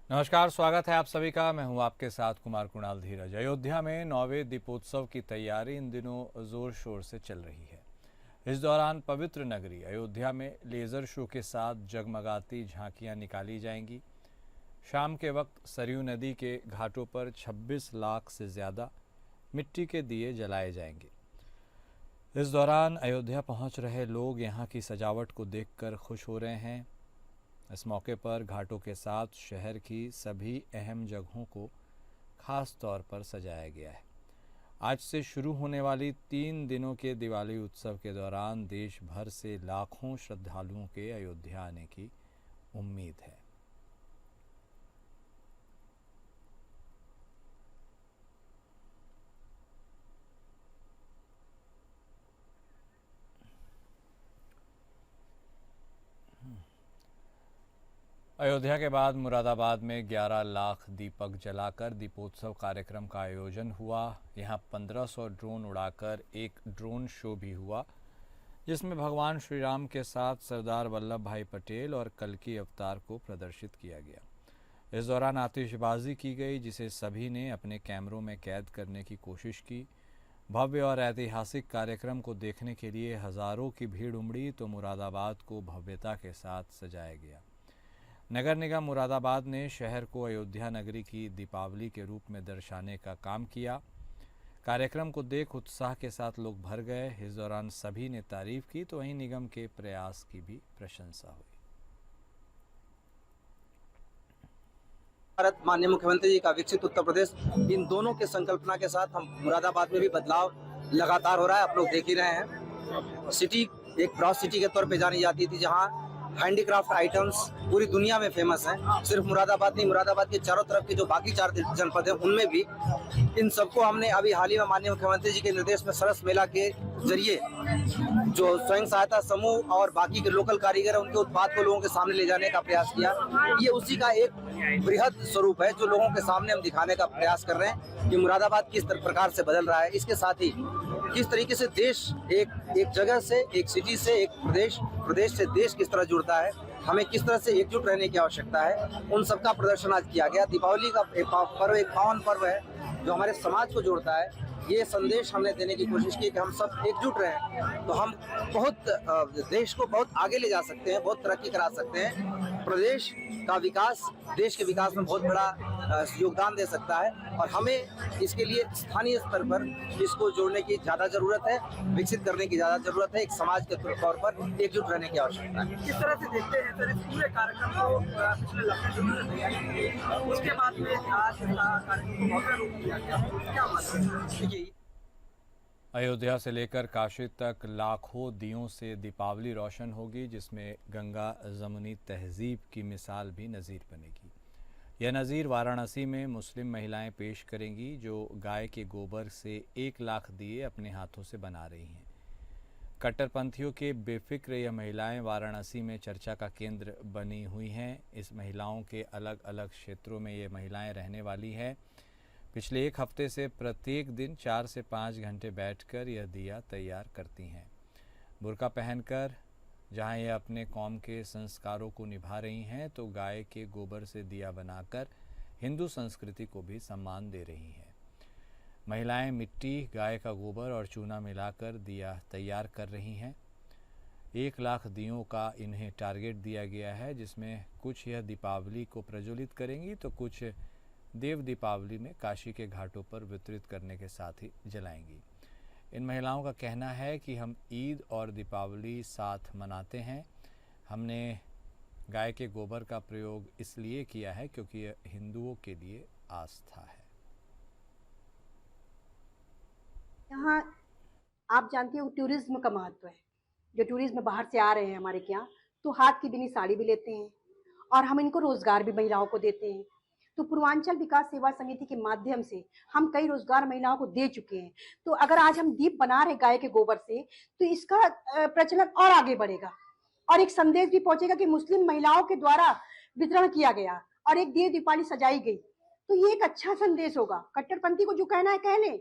नमस्कार, स्वागत है आप सभी का। मैं हूं आपके साथ कुमार कुणाल धीरज। अयोध्या में 9वें दीपोत्सव की तैयारी इन दिनों जोर शोर से चल रही है। इस दौरान पवित्र नगरी अयोध्या में लेजर शो के साथ जगमगाती झांकियां निकाली जाएंगी। शाम के वक्त सरयू नदी के घाटों पर 26 लाख से ज़्यादा मिट्टी के दिए जलाए जाएंगे। इस दौरान अयोध्या पहुंच रहे लोग यहां की सजावट को देखकर खुश हो रहे हैं। इस मौके पर घाटों के साथ शहर की सभी अहम जगहों को खास तौर पर सजाया गया है। आज से शुरू होने वाली 3 दिनों के दिवाली उत्सव के दौरान देश भर से लाखों श्रद्धालुओं के अयोध्या आने की उम्मीद है। अयोध्या के बाद मुरादाबाद में 11 लाख दीपक जलाकर दीपोत्सव कार्यक्रम का आयोजन हुआ। यहां 1500 ड्रोन उड़ाकर एक ड्रोन शो भी हुआ, जिसमें भगवान श्री राम के साथ सरदार वल्लभ भाई पटेल और कल्कि अवतार को प्रदर्शित किया गया। इस दौरान आतिशबाजी की गई, जिसे सभी ने अपने कैमरों में कैद करने की कोशिश की। भव्य और ऐतिहासिक कार्यक्रम को देखने के लिए हजारों की भीड़ उमड़ी तो मुरादाबाद को भव्यता के साथ सजाया गया। नगर निगम मुरादाबाद ने शहर को अयोध्या नगरी की दीपावली के रूप में दर्शाने का काम किया। कार्यक्रम को देख उत्साह के साथ लोग भर गए। इस दौरान सभी ने तारीफ की तो वहीं निगम के प्रयास की भी प्रशंसा हुई। भारत माननीय मुख्यमंत्री जी का विकसित उत्तर प्रदेश, इन दोनों के संकल्पना के साथ हम मुरादाबाद में भी बदलाव लगातार हो रहा है। आप लोग देख ही रहे हैं। सिटी एक ब्रॉड सिटी के तौर पे जानी जाती थी, जहां हैंडीक्राफ्ट आइटम्स पूरी दुनिया में फेमस हैं। सिर्फ मुरादाबाद नहीं, मुरादाबाद के चारों तरफ के जो बाकी 4 जनपद हैं उनमें भी इन सबको हमने अभी हाल ही में माननीय मुख्यमंत्री जी के निर्देश में सरस मेला के जरिए जो स्वयं सहायता समूह और बाकी के लोकल कारीगर हैं उनके उत्पाद को लोगों के सामने ले जाने का प्रयास किया। ये उसी का एक बृहद स्वरूप है जो लोगों के सामने हम दिखाने का प्रयास कर रहे हैं कि मुरादाबाद किस प्रकार से बदल रहा है। इसके साथ ही किस तरीके से देश एक जगह से, एक सिटी से, एक प्रदेश से देश किस तरह जुड़ता है, हमें किस तरह से एकजुट रहने की आवश्यकता है, उन सबका प्रदर्शन आज किया गया। दीपावली का एक पर्व, एक पावन पर्व है जो हमारे समाज को जोड़ता है। ये संदेश हमने देने की कोशिश की कि हम सब एकजुट रहें तो हम बहुत देश को बहुत आगे ले जा सकते हैं, बहुत तरक्की करा सकते हैं। प्रदेश का विकास देश के विकास में बहुत बड़ा योगदान दे सकता है और हमें इसके लिए स्थानीय स्तर पर इसको जोड़ने की ज़्यादा ज़रूरत है, विकसित करने की ज़्यादा ज़रूरत है। एक समाज के तौर पर एकजुट रहने की आवश्यकता है। किस तरह से देखते हैं सर इस पूरे कार्यक्रम को? पिछले लंबे समय से तैयारी की गई, उसके बाद में आज कार्यक्रम को भव्य रूप दिया गया, क्या मतलब है? अयोध्या से लेकर काशी तक लाखों दियों से दीपावली रोशन होगी, जिसमें गंगा जमुनी तहजीब की मिसाल भी नज़ीर बनेगी। यह नज़ीर वाराणसी में मुस्लिम महिलाएं पेश करेंगी, जो गाय के गोबर से 1 लाख दिए अपने हाथों से बना रही हैं। कट्टरपंथियों के बेफिक्र यह महिलाएं वाराणसी में चर्चा का केंद्र बनी हुई हैं। इस महिलाओं के अलग अलग क्षेत्रों में ये महिलाएं रहने वाली हैं। पिछले 1 हफ्ते से प्रत्येक दिन 4 से 5 घंटे बैठकर यह दिया तैयार करती हैं। बुर्का पहनकर जहां यह अपने कौम के संस्कारों को निभा रही हैं, तो गाय के गोबर से दिया बनाकर हिंदू संस्कृति को भी सम्मान दे रही हैं। महिलाएं मिट्टी, गाय का गोबर और चूना मिलाकर दिया तैयार कर रही हैं। 1 लाख दियों का इन्हें टारगेट दिया गया है, जिसमें कुछ यह दीपावली को प्रज्वलित करेंगी तो कुछ देव दीपावली में काशी के घाटों पर वितरित करने के साथ ही जलाएंगी। इन महिलाओं का कहना है कि हम ईद और दीपावली साथ मनाते हैं। हमने गाय के गोबर का प्रयोग इसलिए किया है क्योंकि यह हिंदुओं के लिए आस्था है। यहाँ आप जानते हो टूरिज्म का महत्व है। जो टूरिज्म बाहर से आ रहे हैं हमारे यहाँ, तो हाथ की बिनी साड़ी भी लेते हैं और हम इनको रोजगार भी महिलाओं को देते हैं। तो पूर्वांचल विकास सेवा समिति के माध्यम से हम कई रोजगार महिलाओं को दे चुके हैं। तो अगर आज हम दीप बना रहे गाय के गोबर से, तो इसका प्रचलन और आगे बढ़ेगा और एक संदेश भी पहुंचेगा कि मुस्लिम महिलाओं के द्वारा वितरण किया गया और एक देव दीपावली सजाई गई। तो ये एक अच्छा संदेश होगा। कट्टरपंथी को जो कहना है कह ले,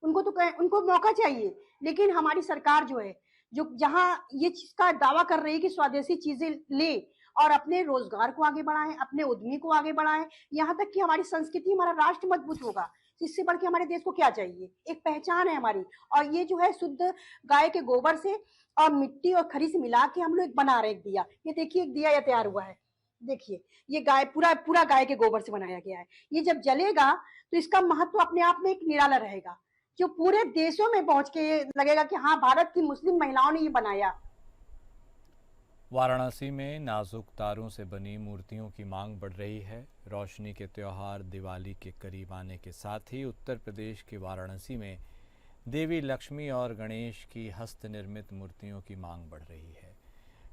उनको मौका चाहिए, लेकिन हमारी सरकार जो है, जो जहां ये चीज का दावा कर रही है कि स्वदेशी चीजें ले और अपने रोजगार को आगे बढ़ाएं, अपने उद्यमी को आगे बढ़ाएं, यहाँ तक कि हमारी संस्कृति, हमारा राष्ट्र मजबूत होगा। इससे बढ़ के हमारे देश को क्या चाहिए? एक पहचान है हमारी। और ये जो है शुद्ध गाय के गोबर से और मिट्टी और खरी से मिला के हम लोग बना रहे एक दिया। ये देखिए एक दिया ये तैयार हुआ है। देखिए ये गाय पूरा पूरा गाय के गोबर से बनाया गया है। ये जब जलेगा तो इसका महत्व अपने आप में एक निराला रहेगा, जो पूरे देशों में पहुंच के लगेगा कि हाँ, भारत की मुस्लिम महिलाओं ने ये बनाया। वाराणसी में नाजुक तारों से बनी मूर्तियों की मांग बढ़ रही है। रोशनी के त्यौहार दिवाली के करीब आने के साथ ही उत्तर प्रदेश के वाराणसी में देवी लक्ष्मी और गणेश की हस्त निर्मित मूर्तियों की मांग बढ़ रही है।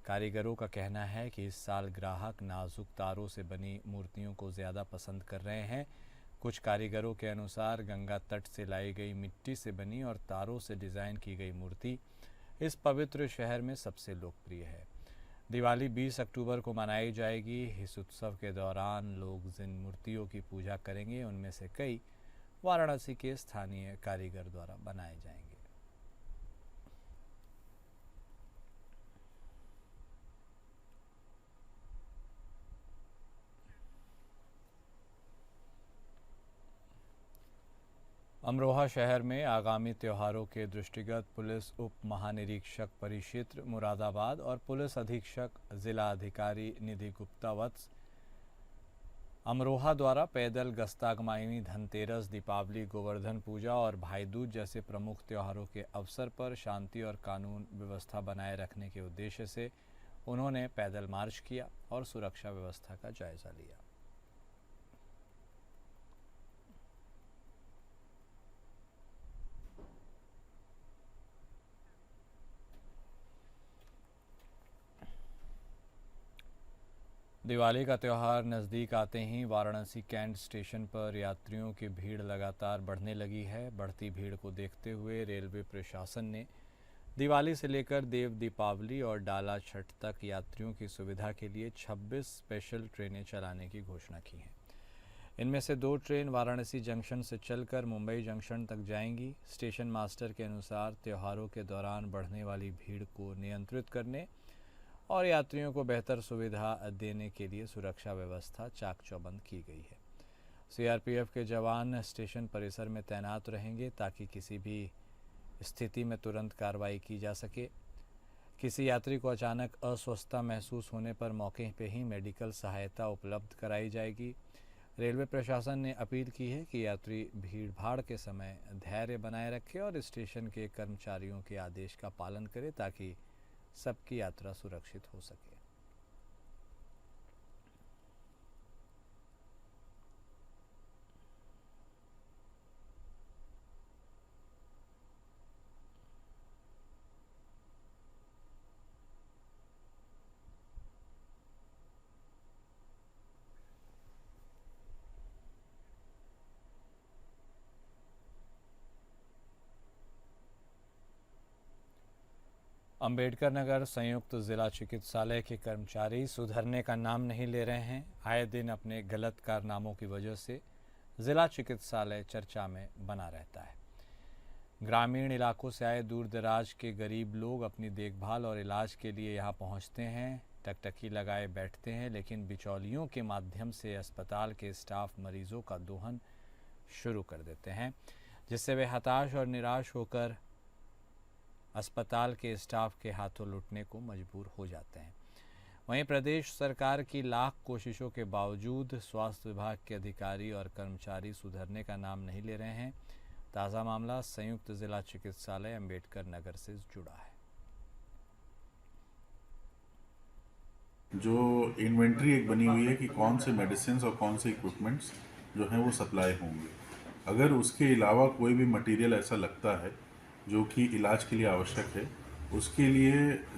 कारीगरों का कहना है कि इस साल ग्राहक नाजुक तारों से बनी मूर्तियों को ज़्यादा पसंद कर रहे हैं। कुछ कारीगरों के अनुसार गंगा तट से लाई गई मिट्टी से बनी और तारों से डिज़ाइन की गई मूर्ति इस पवित्र शहर में सबसे लोकप्रिय है। दिवाली 20 अक्टूबर को मनाई जाएगी। इस उत्सव के दौरान लोग जिन मूर्तियों की पूजा करेंगे उनमें से कई वाराणसी के स्थानीय कारीगर द्वारा बनाए जाएंगे। अमरोहा शहर में आगामी त्योहारों के दृष्टिगत पुलिस उप महानिरीक्षक परिक्षेत्र मुरादाबाद और पुलिस अधीक्षक जिला अधिकारी निधि गुप्ता वत्स अमरोहा द्वारा पैदल गस्तागमनी धनतेरस, दीपावली, गोवर्धन पूजा और भाई दूज जैसे प्रमुख त्योहारों के अवसर पर शांति और कानून व्यवस्था बनाए रखने के उद्देश्य से उन्होंने पैदल मार्च किया और सुरक्षा व्यवस्था का जायजा लिया। दिवाली का त्यौहार नज़दीक आते ही वाराणसी कैंट स्टेशन पर यात्रियों की भीड़ लगातार बढ़ने लगी है। बढ़ती भीड़ को देखते हुए रेलवे प्रशासन ने दिवाली से लेकर देव दीपावली और डाला छठ तक यात्रियों की सुविधा के लिए 26 स्पेशल ट्रेनें चलाने की घोषणा की है। इनमें से 2 ट्रेन वाराणसी जंक्शन से चलकर मुंबई जंक्शन तक जाएंगी। स्टेशन मास्टर के अनुसार त्योहारों के दौरान बढ़ने वाली भीड़ को नियंत्रित करने और यात्रियों को बेहतर सुविधा देने के लिए सुरक्षा व्यवस्था चाक चौबंद की गई है। सीआरपीएफ के जवान स्टेशन परिसर में तैनात रहेंगे ताकि किसी भी स्थिति में तुरंत कार्रवाई की जा सके। किसी यात्री को अचानक अस्वस्थता महसूस होने पर मौके पर ही मेडिकल सहायता उपलब्ध कराई जाएगी। रेलवे प्रशासन ने अपील की है कि यात्री भीड़भाड़ के समय धैर्य बनाए रखें और स्टेशन के कर्मचारियों के आदेश का पालन करें ताकि सबकी यात्रा सुरक्षित हो सके। अंबेडकर नगर संयुक्त जिला चिकित्सालय के कर्मचारी सुधरने का नाम नहीं ले रहे हैं। आए दिन अपने गलत कारनामों की वजह से जिला चिकित्सालय चर्चा में बना रहता है। ग्रामीण इलाकों से आए दूर दराज के गरीब लोग अपनी देखभाल और इलाज के लिए यहाँ पहुँचते हैं, टकटकी लगाए बैठते हैं, लेकिन बिचौलियों के माध्यम से अस्पताल के स्टाफ मरीजों का दोहन शुरू कर देते हैं, जिससे वे हताश और निराश होकर अस्पताल के स्टाफ के हाथों लुटने को मजबूर हो जाते हैं। वहीं प्रदेश सरकार की लाख कोशिशों के बावजूद स्वास्थ्य विभाग के अधिकारी और कर्मचारी सुधरने का नाम नहीं ले रहे हैं। ताज़ा मामला संयुक्त जिला चिकित्सालय अंबेडकर नगर से जुड़ा है। जो इन्वेंट्री एक बनी हुई है कि कौन से मेडिसिन और कौन से इक्विपमेंट्स जो हैं वो सप्लाई होंगे, अगर उसके अलावा कोई भी मटेरियल ऐसा लगता है जो कि इलाज के लिए आवश्यक है, उसके लिए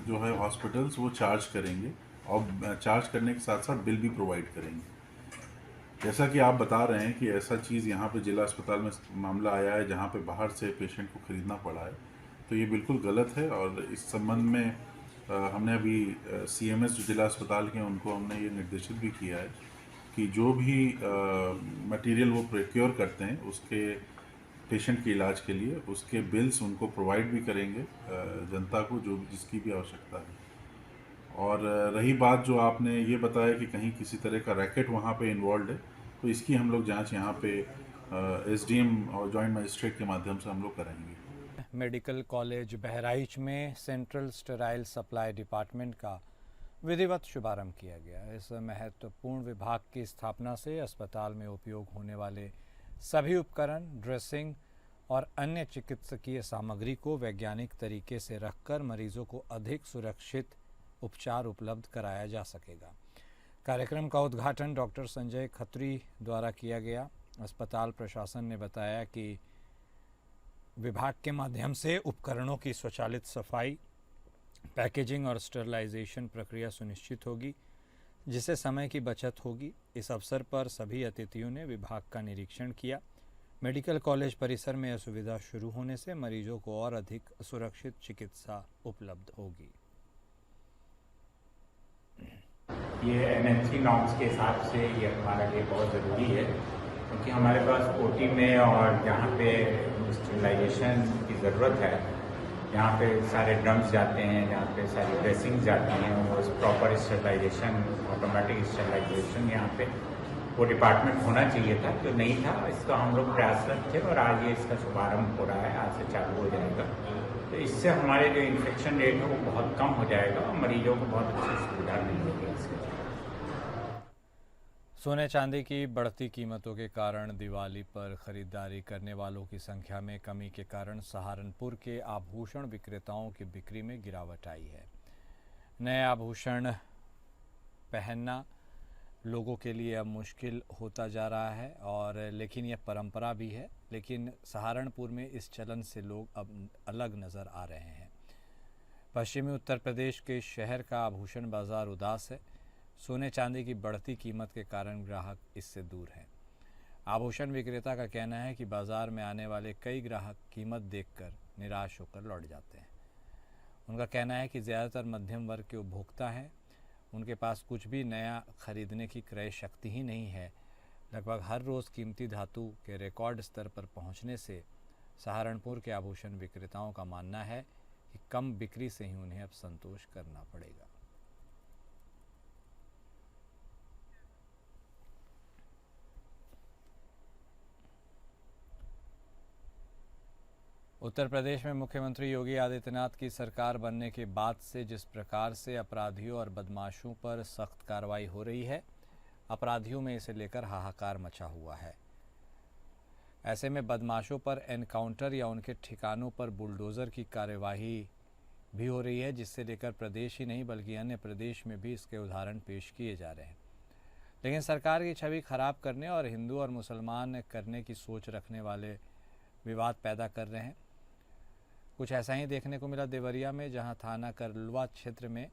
जो है हॉस्पिटल्स वो चार्ज करेंगे और चार्ज करने के साथ साथ बिल भी प्रोवाइड करेंगे। जैसा कि आप बता रहे हैं कि ऐसा चीज़ यहाँ पे जिला अस्पताल में मामला आया है जहाँ पे बाहर से पेशेंट को ख़रीदना पड़ा है, तो ये बिल्कुल गलत है। और इस संबंध में हमने अभी CMS जो जिला अस्पताल के उनको हमने ये निर्देशित भी किया है कि जो भी मटेरियल वो प्रोक्योर करते हैं उसके पेशेंट के इलाज के लिए उसके बिल्स उनको प्रोवाइड भी करेंगे जनता को जो जिसकी भी आवश्यकता है। और रही बात जो आपने ये बताया कि कहीं किसी तरह का रैकेट वहाँ पे इन्वॉल्व है, तो इसकी हम लोग जांच यहाँ पे एसडीएम और जॉइंट मजिस्ट्रेट के माध्यम से हम लोग कराएंगे। मेडिकल कॉलेज बहराइच में सेंट्रल स्टेराइल सप्लाई डिपार्टमेंट का विधिवत शुभारंभ किया गया। इस महत्वपूर्ण विभाग की स्थापना से अस्पताल में उपयोग होने वाले सभी उपकरण, ड्रेसिंग और अन्य चिकित्सकीय सामग्री को वैज्ञानिक तरीके से रखकर मरीजों को अधिक सुरक्षित उपचार उपलब्ध कराया जा सकेगा। कार्यक्रम का उद्घाटन डॉक्टर संजय खत्री द्वारा किया गया। अस्पताल प्रशासन ने बताया कि विभाग के माध्यम से उपकरणों की स्वचालित सफाई, पैकेजिंग और स्टरलाइजेशन प्रक्रिया सुनिश्चित होगी, जिससे समय की बचत होगी। इस अवसर पर सभी अतिथियों ने विभाग का निरीक्षण किया। मेडिकल कॉलेज परिसर में यह सुविधा शुरू होने से मरीजों को और अधिक सुरक्षित चिकित्सा उपलब्ध होगी। ये एनएमसी नॉर्म्स के हिसाब से ये हमारे लिए बहुत ज़रूरी है, क्योंकि हमारे पास ओटी में और जहाँ पे स्टरलाइजेशन की ज़रूरत है, यहाँ पे सारे ड्रम्स जाते हैं, जहाँ पे सारी ड्रेसिंग जाती हैं, वो प्रॉपर स्टरलाइजेशन, ऑटोमेटिक स्टरलाइजेशन यहाँ पे वो डिपार्टमेंट होना चाहिए था, जो नहीं था। इसका हम लोग प्रयासरत थे और आज ये इसका शुभारंभ हो रहा है, आज से चालू हो जाएगा। तो इससे हमारे जो इन्फेक्शन रेट है वो बहुत कम हो जाएगा और मरीजों को बहुत अच्छी सुविधा मिलेगी इसके। सोने चांदी की बढ़ती कीमतों के कारण दिवाली पर खरीदारी करने वालों की संख्या में कमी के कारण सहारनपुर के आभूषण विक्रेताओं की बिक्री में गिरावट आई है। नए आभूषण पहनना लोगों के लिए अब मुश्किल होता जा रहा है और लेकिन यह परंपरा भी है। लेकिन सहारनपुर में इस चलन से लोग अब अलग नज़र आ रहे हैं। पश्चिमी उत्तर प्रदेश के शहर का आभूषण बाजार उदास है। सोने चांदी की बढ़ती कीमत के कारण ग्राहक इससे दूर हैं। आभूषण विक्रेता का कहना है कि बाजार में आने वाले कई ग्राहक कीमत देखकर निराश होकर लौट जाते हैं। उनका कहना है कि ज़्यादातर मध्यम वर्ग के उपभोक्ता हैं, उनके पास कुछ भी नया खरीदने की क्रय शक्ति ही नहीं है। लगभग हर रोज़ कीमती धातु के रिकॉर्ड स्तर पर पहुंचने से सहारनपुर के आभूषण विक्रेताओं का मानना है कि कम बिक्री से ही उन्हें अब संतोष करना पड़ेगा। उत्तर प्रदेश में मुख्यमंत्री योगी आदित्यनाथ की सरकार बनने के बाद से जिस प्रकार से अपराधियों और बदमाशों पर सख्त कार्रवाई हो रही है, अपराधियों में इसे लेकर हाहाकार मचा हुआ है। ऐसे में बदमाशों पर एनकाउंटर या उनके ठिकानों पर बुलडोज़र की कार्यवाही भी हो रही है, जिससे लेकर प्रदेश ही नहीं बल्कि अन्य प्रदेश में भी इसके उदाहरण पेश किए जा रहे हैं। लेकिन सरकार की छवि खराब करने और हिंदू और मुसलमान करने की सोच रखने वाले विवाद पैदा कर रहे हैं। कुछ ऐसा ही देखने को मिला देवरिया में, जहां थाना करलवा क्षेत्र में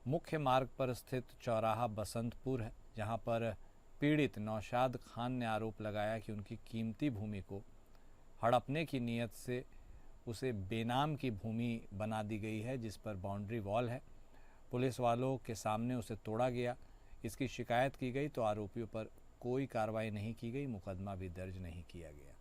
मुख्य मार्ग पर स्थित चौराहा बसंतपुर है, जहां पर पीड़ित नौशाद खान ने आरोप लगाया कि उनकी कीमती भूमि को हड़पने की नीयत से उसे बेनाम की भूमि बना दी गई है, जिस पर बाउंड्री वॉल है। पुलिस वालों के सामने उसे तोड़ा गया। इसकी शिकायत की गई तो आरोपियों पर कोई कार्रवाई नहीं की गई, मुकदमा भी दर्ज नहीं किया गया।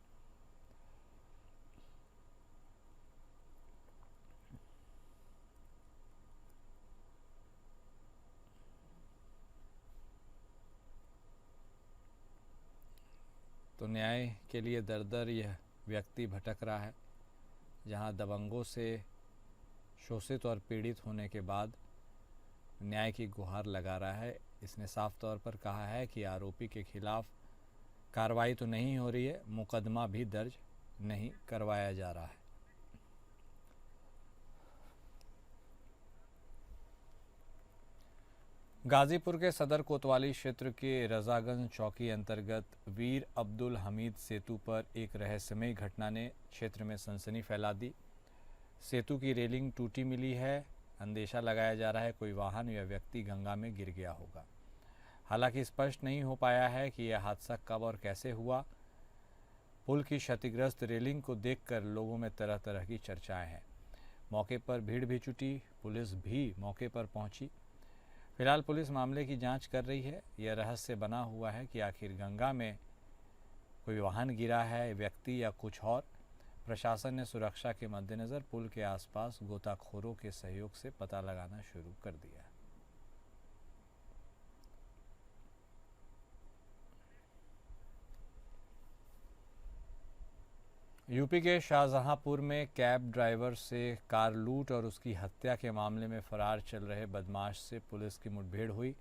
तो न्याय के लिए दर दर यह व्यक्ति भटक रहा है, जहां दबंगों से शोषित और पीड़ित होने के बाद न्याय की गुहार लगा रहा है। इसने साफ तौर पर कहा है कि आरोपी के खिलाफ कार्रवाई तो नहीं हो रही है, मुकदमा भी दर्ज नहीं करवाया जा रहा है। गाजीपुर के सदर कोतवाली क्षेत्र के रजागंज चौकी अंतर्गत वीर अब्दुल हमीद सेतु पर एक रहस्यमयी घटना ने क्षेत्र में सनसनी फैला दी। सेतु की रेलिंग टूटी मिली है। अंदेशा लगाया जा रहा है कोई वाहन या व्यक्ति गंगा में गिर गया होगा। हालांकि स्पष्ट नहीं हो पाया है कि यह हादसा कब और कैसे हुआ। पुल की क्षतिग्रस्त रेलिंग को देखकर लोगों में तरह तरह की चर्चाएं हैं। मौके पर भीड़ भी जुटी, पुलिस भी मौके पर पहुंची। फिलहाल पुलिस मामले की जांच कर रही है। यह रहस्य बना हुआ है कि आखिर गंगा में कोई वाहन गिरा है, व्यक्ति या कुछ और। प्रशासन ने सुरक्षा के मद्देनज़र पुल के आसपास गोताखोरों के सहयोग से पता लगाना शुरू कर दिया है। यूपी के शाहजहांपुर में कैब ड्राइवर से कार लूट और उसकी हत्या के मामले में फरार चल रहे बदमाश से पुलिस की मुठभेड़ हुई।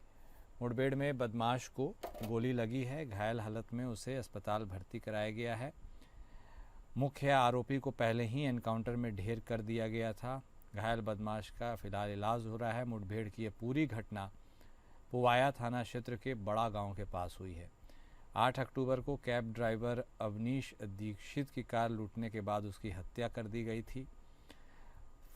मुठभेड़ में बदमाश को गोली लगी है। घायल हालत में उसे अस्पताल भर्ती कराया गया है। मुख्य आरोपी को पहले ही एनकाउंटर में ढेर कर दिया गया था। घायल बदमाश का फिलहाल इलाज हो रहा है। मुठभेड़ की यह पूरी घटना पुवाया थाना क्षेत्र के बड़ा गांव के पास हुई है। 8 अक्टूबर को कैब ड्राइवर अवनीश दीक्षित की कार लूटने के बाद उसकी हत्या कर दी गई थी।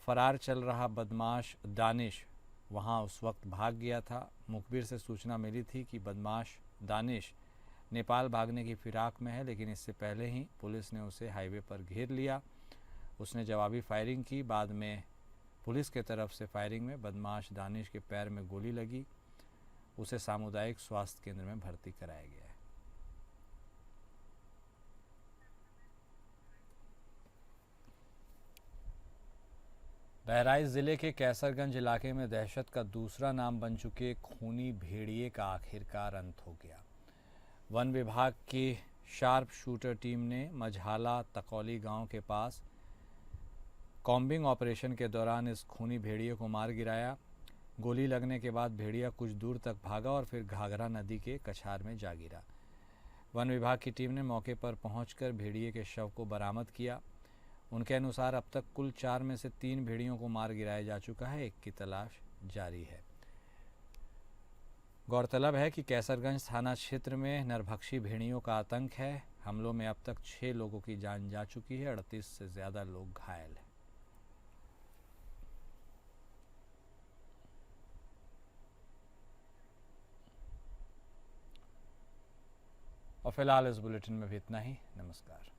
फरार चल रहा बदमाश दानिश वहां उस वक्त भाग गया था। मुखबिर से सूचना मिली थी कि बदमाश दानिश नेपाल भागने की फिराक में है, लेकिन इससे पहले ही पुलिस ने उसे हाईवे पर घेर लिया। उसने जवाबी फायरिंग की। बाद में पुलिस के तरफ से फायरिंग में बदमाश दानिश के पैर में गोली लगी। उसे सामुदायिक स्वास्थ्य केंद्र में भर्ती कराया गया है। बहराइच जिले के कैसरगंज इलाके में दहशत का दूसरा नाम बन चुके खूनी भेड़िए का आखिरकार अंत हो गया। वन विभाग की शार्प शूटर टीम ने मझाला तकौली गांव के पास कॉम्बिंग ऑपरेशन के दौरान इस खूनी भेड़िए को मार गिराया। गोली लगने के बाद भेड़िया कुछ दूर तक भागा और फिर घाघरा नदी के कछार में जा गिरा। वन विभाग की टीम ने मौके पर पहुंचकर भेड़िए के शव को बरामद किया। उनके अनुसार अब तक कुल 4 में से 3 भेड़ियों को मार गिराया जा चुका है। एक की तलाश जारी है। गौरतलब है कि कैसरगंज थाना क्षेत्र में नरभक्षी भेड़ियों का आतंक है। हमलों में अब तक 6 लोगों की जान जा चुकी है। 38 से ज़्यादा लोग घायल हैं। और फिलहाल इस बुलेटिन में भी इतना ही। नमस्कार।